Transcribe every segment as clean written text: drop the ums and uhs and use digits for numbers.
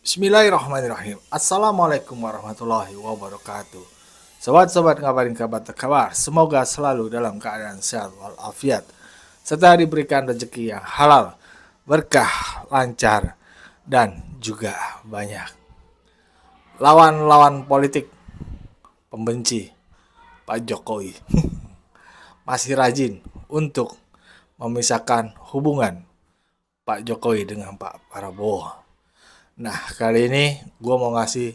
Bismillahirrahmanirrahim. Assalamualaikum warahmatullahi wabarakatuh. Sobat-sobat ngabarin kabar terkabar, semoga selalu dalam keadaan sehat walafiat, serta diberikan rezeki yang halal, berkah, lancar, dan juga banyak. Lawan-lawan politik, pembenci Pak Jokowi, masih rajin untuk memisahkan hubungan Pak Jokowi dengan Pak Prabowo. Nah, kali ini gue mau ngasih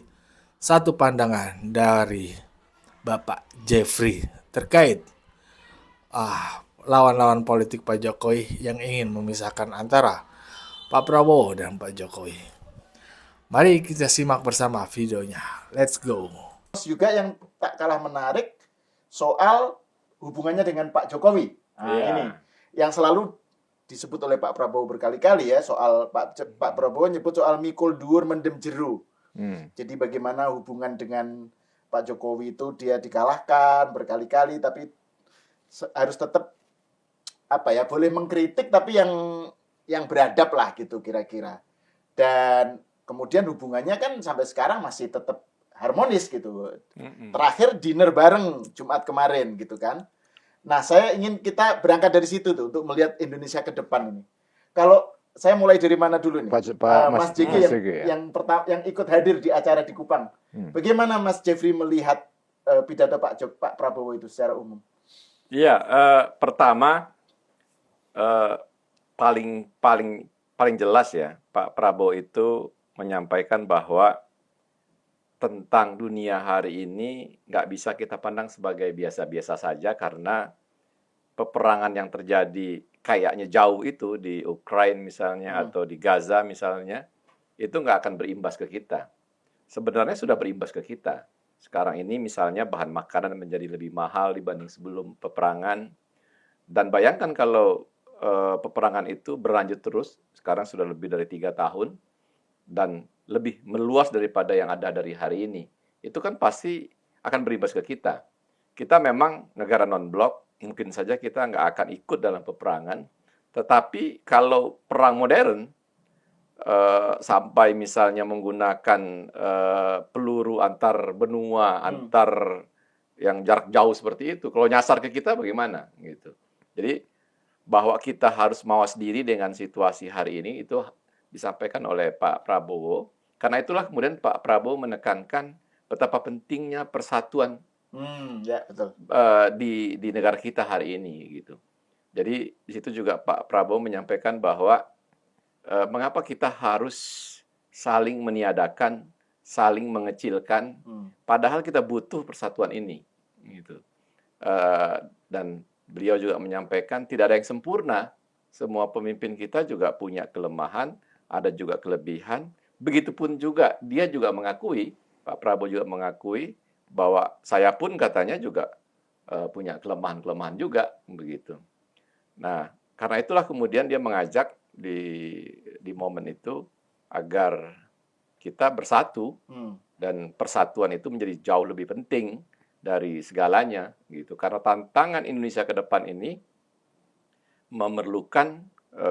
satu pandangan dari Bapak Jeffrey terkait lawan-lawan politik Pak Jokowi yang ingin memisahkan antara Pak Prabowo dan Pak Jokowi. Mari kita simak bersama videonya. Let's go. Juga yang tak kalah menarik soal hubungannya dengan Pak Jokowi. Nah, ini yang selalu disebut oleh Pak Prabowo berkali-kali ya, soal Pak Prabowo nyebut soal mikul dhuwur mendem jeru. Jadi bagaimana hubungan dengan Pak Jokowi itu dia dikalahkan berkali-kali tapi harus tetap boleh mengkritik tapi yang beradab lah gitu kira-kira. Dan kemudian hubungannya kan sampai sekarang masih tetap harmonis gitu. Terakhir dinner bareng Jumat kemarin gitu kan. Nah, saya ingin kita berangkat dari situ tuh untuk melihat Indonesia ke depan ini. Kalau saya mulai dari mana dulu nih? Mas JG yang ikut hadir di acara di Kupang. Bagaimana Mas Jeffrey melihat pidato Pak Prabowo itu secara umum? Iya, pertama paling paling paling jelas ya, Pak Prabowo itu menyampaikan bahwa tentang dunia hari ini nggak bisa kita pandang sebagai biasa-biasa saja karena peperangan yang terjadi kayaknya jauh itu di Ukraina misalnya atau di Gaza misalnya, itu nggak akan berimbas ke kita. Sebenarnya sudah berimbas ke kita. Sekarang ini misalnya bahan makanan menjadi lebih mahal dibanding sebelum peperangan. Dan bayangkan kalau peperangan itu berlanjut terus, sekarang sudah lebih dari 3 tahun, dan lebih meluas daripada yang ada dari hari ini. Itu kan pasti akan berimbas ke kita. Kita memang negara non-blok, mungkin saja kita nggak akan ikut dalam peperangan. Tetapi kalau perang modern, sampai misalnya menggunakan peluru antar benua, antar yang jarak jauh seperti itu, kalau nyasar ke kita bagaimana? Gitu. Jadi bahwa kita harus mawas diri dengan situasi hari ini itu disampaikan oleh Pak Prabowo. Karena itulah kemudian Pak Prabowo menekankan betapa pentingnya persatuan betul. Di negara kita hari ini gitu. Jadi di situ juga Pak Prabowo menyampaikan bahwa mengapa kita harus saling meniadakan, saling mengecilkan, padahal kita butuh persatuan ini, gitu. Dan beliau juga menyampaikan tidak ada yang sempurna, semua pemimpin kita juga punya kelemahan, ada juga kelebihan. Begitupun juga dia juga mengakui, Pak Prabowo juga mengakui bahwa saya pun katanya juga punya kelemahan-kelemahan juga, begitu. Nah, karena itulah kemudian dia mengajak di momen itu agar kita bersatu dan persatuan itu menjadi jauh lebih penting dari segalanya gitu. Karena tantangan Indonesia ke depan ini memerlukan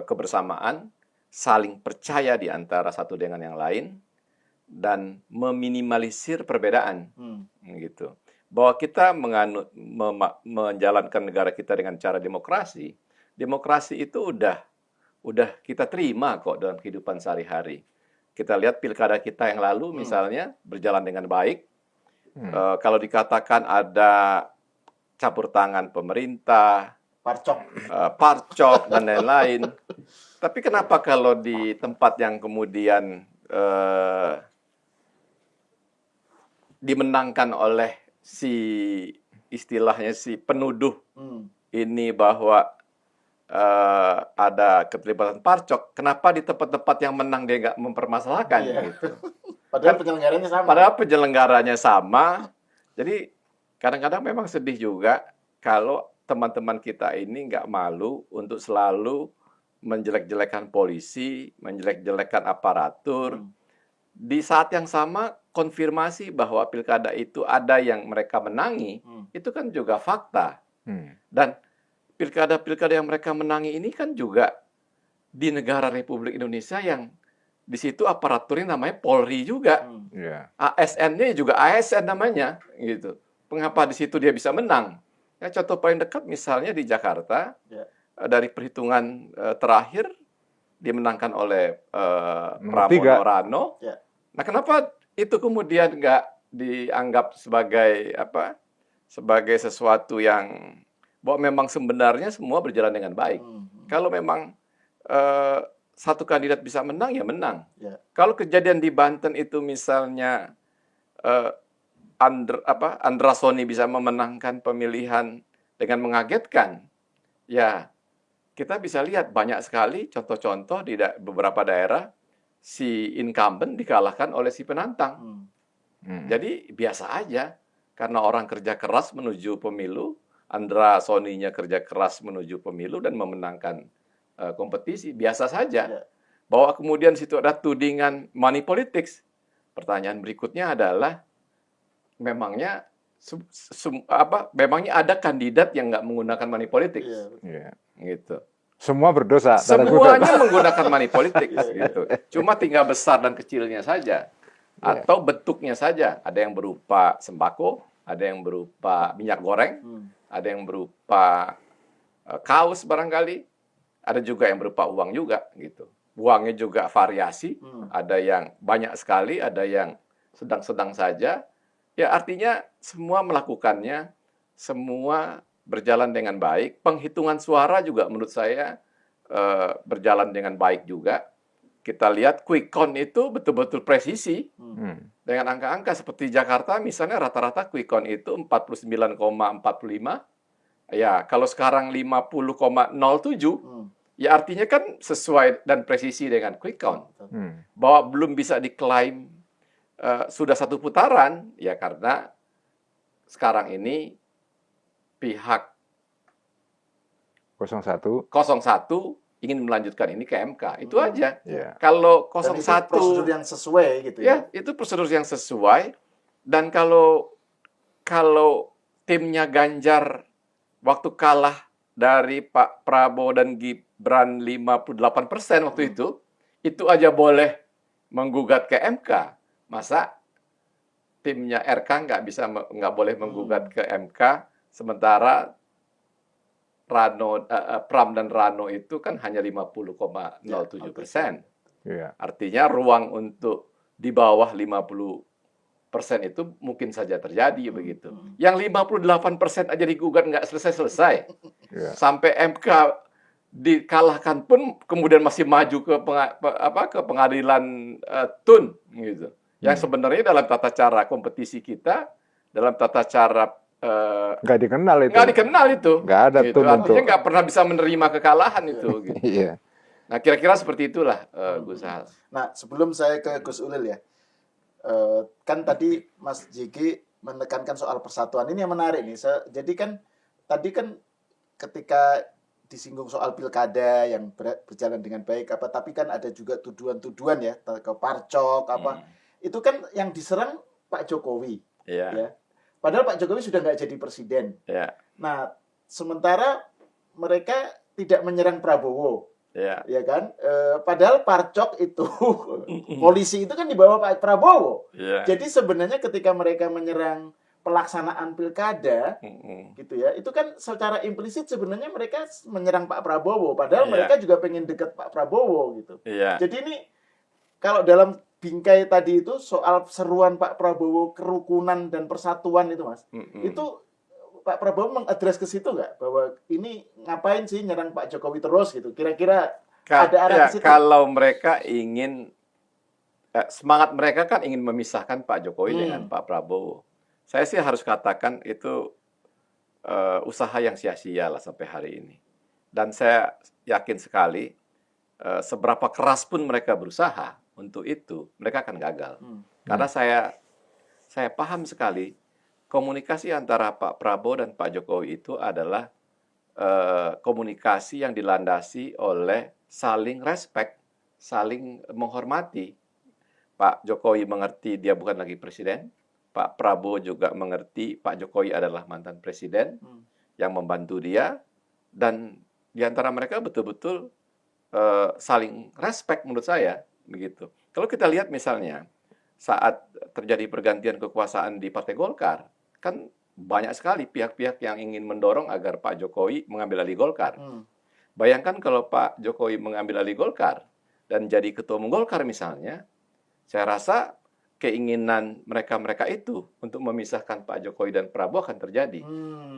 kebersamaan, saling percaya di antara satu dengan yang lain dan meminimalisir perbedaan gitu. Bahwa kita menjalankan negara kita dengan cara demokrasi, demokrasi itu udah kita terima kok dalam kehidupan sehari-hari. Kita lihat pilkada kita yang lalu misalnya berjalan dengan baik. Kalau dikatakan ada campur tangan pemerintah, parcok dan lain-lain. Tapi kenapa kalau di tempat yang kemudian dimenangkan oleh istilahnya si penuduh ini bahwa ada keterlibatan parcok, kenapa di tempat-tempat yang menang dia nggak mempermasalahkan gitu? Padahal penyelenggaranya sama. Padahal penyelenggaranya sama. Jadi kadang-kadang memang sedih juga kalau teman-teman kita ini nggak malu untuk selalu menjelek-jelekan polisi, menjelek-jelekan aparatur. Di saat yang sama konfirmasi bahwa pilkada itu ada yang mereka menangi, itu kan juga fakta. Dan pilkada-pilkada yang mereka menangi ini kan juga di negara Republik Indonesia yang di situ aparaturnya namanya Polri juga. Hmm. Iya. ASN-nya juga ASN namanya, gitu. Mengapa di situ dia bisa menang? Ya, contoh paling dekat misalnya di Jakarta, Ya. dari perhitungan terakhir dimenangkan oleh Nomor Pramono 3. Rano. Ya. Nah, kenapa itu kemudian nggak dianggap sebagai apa? Sebagai sesuatu yang bahwa memang sebenarnya semua berjalan dengan baik. Kalau memang satu kandidat bisa menang, ya menang. Ya. Kalau kejadian di Banten itu misalnya Andra Soni bisa memenangkan pemilihan dengan mengagetkan, ya kita bisa lihat banyak sekali contoh-contoh di beberapa daerah si incumbent dikalahkan oleh si penantang. Jadi biasa aja, karena orang kerja keras menuju pemilu, Andra Soninya kerja keras menuju pemilu dan memenangkan kompetisi, biasa saja. Ya. Bahwa kemudian situ ada tudingan money politics. Pertanyaan berikutnya adalah, memangnya memangnya ada kandidat yang nggak menggunakan money politics? Iya. Iya. Gitu. Semua berdosa. tanda kutip. Semuanya menggunakan money politics gitu. Cuma tinggal besar dan kecilnya saja. Atau bentuknya saja. Ada yang berupa sembako, ada yang berupa minyak goreng, ada yang berupa kaos barangkali, ada juga yang berupa uang juga gitu. Uangnya juga variasi, ada yang banyak sekali, ada yang sedang-sedang saja. Ya artinya semua melakukannya, semua berjalan dengan baik. Penghitungan suara juga menurut saya berjalan dengan baik juga. Kita lihat quick count itu betul-betul presisi. Dengan angka-angka seperti Jakarta misalnya rata-rata quick count itu 49,45. Ya, kalau sekarang 50,07, ya artinya kan sesuai dan presisi dengan quick count. Bahwa belum bisa diklaim sudah satu putaran, ya karena sekarang ini pihak 01. 01 ingin melanjutkan ini ke MK. Itu aja. Iya. Kalau Dan itu 01 prosedur yang sesuai gitu ya. ya, itu prosedur yang sesuai. Dan kalau timnya Ganjar waktu kalah dari Pak Prabowo dan Gibran 58% waktu itu aja boleh menggugat ke MK. Masa timnya RK nggak boleh menggugat ke MK, sementara Pram dan Rano itu kan hanya 50,07%. Iya. Artinya ruang untuk di bawah 50% itu mungkin saja terjadi begitu. Yang 58% aja digugat nggak selesai-selesai. Iya. Sampai MK dikalahkan pun kemudian masih maju ke pengadilan TUN gitu. Yang sebenarnya dalam tata cara kompetisi kita, dalam tata cara Nggak dikenal itu. nggak dikenal itu. Nggak ada gitu. TUN Artinya untuk. nggak pernah bisa menerima kekalahan itu. Gitu. Iya. Nah kira-kira seperti itulah Gus Hal. Nah, sebelum saya ke Gus Ulil ya, kan tadi Mas Jigi menekankan soal persatuan. Ini yang menarik nih. Jadi kan tadi kan ketika disinggung soal pilkada yang berjalan dengan baik tapi kan ada juga tuduhan-tuduhan ya ke Parcok itu kan yang diserang Pak Jokowi. Iya. Ya. Padahal Pak Jokowi sudah nggak jadi presiden. Iya. Nah, sementara mereka tidak menyerang Prabowo. Iya. Ya kan? Padahal Parcok itu polisi itu kan di bawah Pak Prabowo. Iya. Jadi sebenarnya ketika mereka menyerang pelaksanaan pilkada gitu ya, itu kan secara implisit sebenarnya mereka menyerang Pak Prabowo, padahal mereka juga pengen dekat Pak Prabowo gitu. Iya. Jadi ini kalau dalam bingkai tadi itu soal seruan Pak Prabowo kerukunan dan persatuan itu Mas, itu Pak Prabowo mengadres ke situ nggak bahwa ini ngapain sih nyerang Pak Jokowi terus gitu? Kira-kira ada arah ke situ? Kalau mereka ingin semangat mereka kan ingin memisahkan Pak Jokowi dengan Pak Prabowo. Saya sih harus katakan itu usaha yang sia-sia lah sampai hari ini. Dan saya yakin sekali seberapa keras pun mereka berusaha untuk itu, mereka akan gagal. Karena saya paham sekali komunikasi antara Pak Prabowo dan Pak Jokowi itu adalah komunikasi yang dilandasi oleh saling respect, saling menghormati. Pak Jokowi mengerti dia bukan lagi presiden, Pak Prabowo juga mengerti Pak Jokowi adalah mantan presiden yang membantu dia, dan di antara mereka betul-betul saling respect menurut saya. begitu. Kalau kita lihat misalnya saat terjadi pergantian kekuasaan di Partai Golkar, kan banyak sekali pihak-pihak yang ingin mendorong agar Pak Jokowi mengambil alih Golkar. Bayangkan kalau Pak Jokowi mengambil alih Golkar dan jadi ketua umum Golkar misalnya, saya rasa keinginan mereka-mereka itu untuk memisahkan Pak Jokowi dan Prabowo akan terjadi.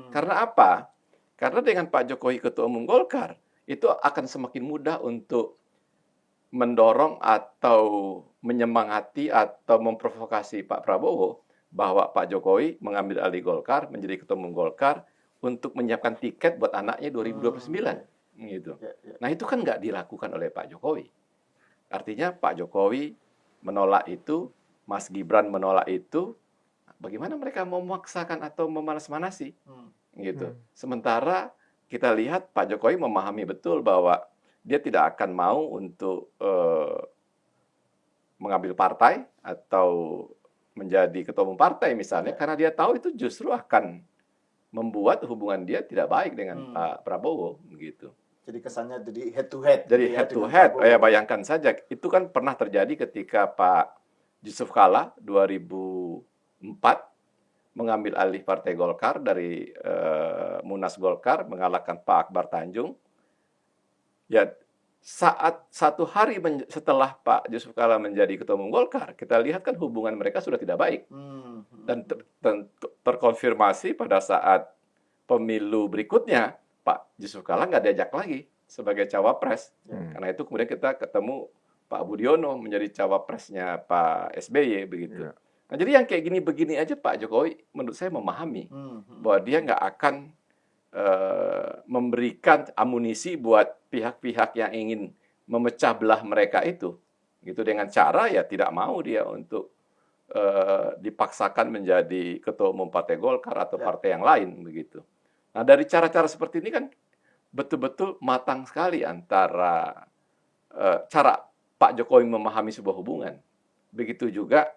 Karena apa? Karena dengan Pak Jokowi ketua umum Golkar, itu akan semakin mudah untuk mendorong atau menyemangati atau memprovokasi Pak Prabowo bahwa Pak Jokowi mengambil alih Golkar, menjadi ketua umum Golkar untuk menyiapkan tiket buat anaknya 2029. Gitu. Nah itu kan nggak dilakukan oleh Pak Jokowi. Artinya Pak Jokowi menolak itu, Mas Gibran menolak itu, bagaimana mereka mau memaksakan atau memanas-manasi? Gitu. Sementara kita lihat Pak Jokowi memahami betul bahwa dia tidak akan mau untuk mengambil partai atau menjadi ketua umum partai misalnya, karena dia tahu itu justru akan membuat hubungan dia tidak baik dengan Pak Prabowo, begitu. Jadi kesannya jadi head to head. Jadi head to head, ya bayangkan saja, itu kan pernah terjadi ketika Pak Yusuf Kalla 2004 mengambil alih Partai Golkar dari Munas Golkar, mengalahkan Pak Akbar Tanjung. Ya, saat satu hari setelah Pak Yusuf Kalla menjadi ketua umum Golkar, kita lihat kan hubungan mereka sudah tidak baik. Dan terkonfirmasi pada saat pemilu berikutnya, Pak Yusuf Kalla nggak diajak lagi sebagai cawapres. Karena itu kemudian kita ketemu Pak Budiono menjadi cawapresnya Pak SBY begitu. Nah, jadi yang kayak gini-begini aja Pak Jokowi menurut saya memahami bahwa dia nggak akan memberikan amunisi buat pihak-pihak yang ingin memecah belah mereka itu. Gitu, dengan cara ya tidak mau dia untuk dipaksakan menjadi ketua umum Partai Golkar atau partai yang lain begitu. Nah, dari cara-cara seperti ini kan betul-betul matang sekali antara cara Pak Jokowi memahami sebuah hubungan. Begitu juga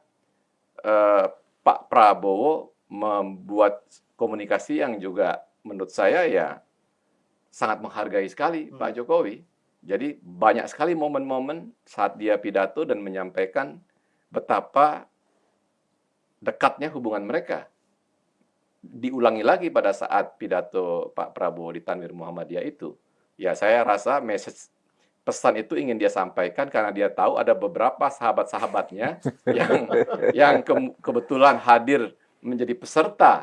Pak Prabowo membuat komunikasi yang juga menurut saya ya sangat menghargai sekali Pak Jokowi. Jadi banyak sekali momen-momen saat dia pidato dan menyampaikan betapa dekatnya hubungan mereka. Diulangi lagi pada saat pidato Pak Prabowo di Tanwir Muhammadiyah itu. Ya, saya rasa pesan itu ingin dia sampaikan karena dia tahu ada beberapa sahabat-sahabatnya yang kebetulan hadir menjadi peserta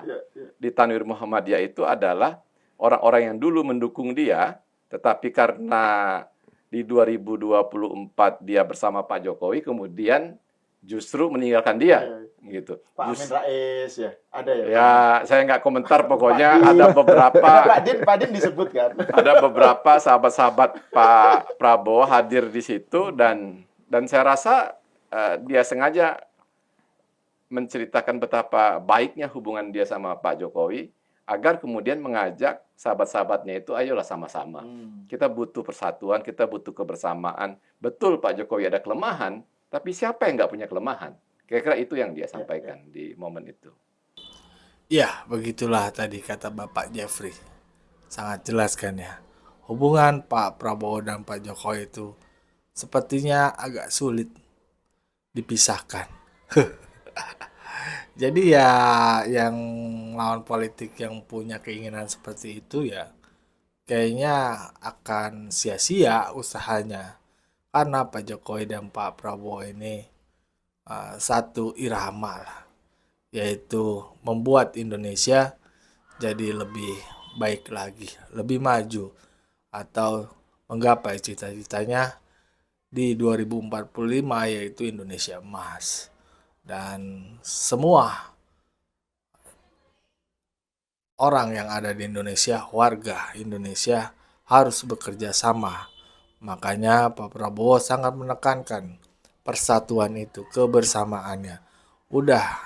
di Tanwir Muhammadiyah itu adalah orang-orang yang dulu mendukung dia, tetapi karena di 2024 dia bersama Pak Jokowi, kemudian justru meninggalkan dia, gitu. Pak Amin Rais ya, ada ya? Ya, saya nggak komentar, pokoknya ada beberapa. Pak Din disebutkan. Ada beberapa sahabat-sahabat Pak Prabowo hadir di situ dan saya rasa dia sengaja menceritakan betapa baiknya hubungan dia sama Pak Jokowi agar kemudian mengajak sahabat-sahabatnya itu ayolah sama-sama. Kita butuh persatuan, kita butuh kebersamaan. Betul Pak Jokowi ada kelemahan, tapi siapa yang nggak punya kelemahan? Kira-kira itu yang dia sampaikan di momen itu. Ya, begitulah tadi kata Bapak Jeffrey. Sangat jelas kan ya. Hubungan Pak Prabowo dan Pak Jokowi itu sepertinya agak sulit dipisahkan. Jadi ya yang lawan politik yang punya keinginan seperti itu ya kayaknya akan sia-sia usahanya. Karena Pak Jokowi dan Pak Prabowo ini satu irama lah, yaitu membuat Indonesia jadi lebih baik lagi, lebih maju atau menggapai cita-citanya di 2045 yaitu Indonesia Emas. Dan semua orang yang ada di Indonesia, warga Indonesia harus bekerja sama. Makanya Pak Prabowo sangat menekankan persatuan itu, kebersamaannya. Udah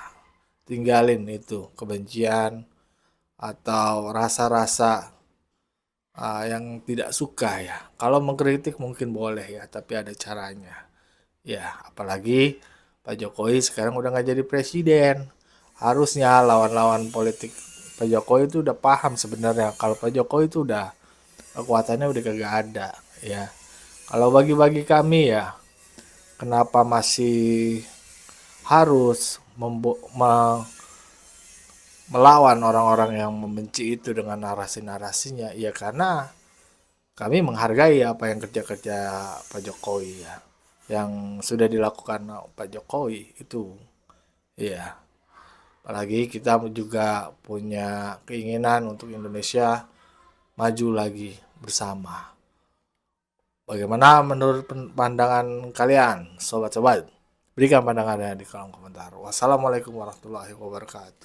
tinggalin itu kebencian atau rasa-rasa yang tidak suka ya. Kalau mengkritik mungkin boleh ya, tapi ada caranya. Ya, apalagi Pak Jokowi sekarang udah nggak jadi presiden. Harusnya lawan-lawan politik Pak Jokowi itu udah paham sebenarnya kalau Pak Jokowi itu udah kekuatannya udah kagak ada ya. Kalau bagi-bagi kami ya, kenapa masih harus melawan orang-orang yang membenci itu dengan narasi-narasinya? Ya karena kami menghargai apa yang kerja-kerja Pak Jokowi ya, yang sudah dilakukan Pak Jokowi itu. Ya, apalagi kita juga punya keinginan untuk Indonesia maju lagi bersama. Bagaimana menurut pandangan kalian, sobat-sobat? Berikan pandangannya di kolom komentar. Wassalamualaikum warahmatullahi wabarakatuh.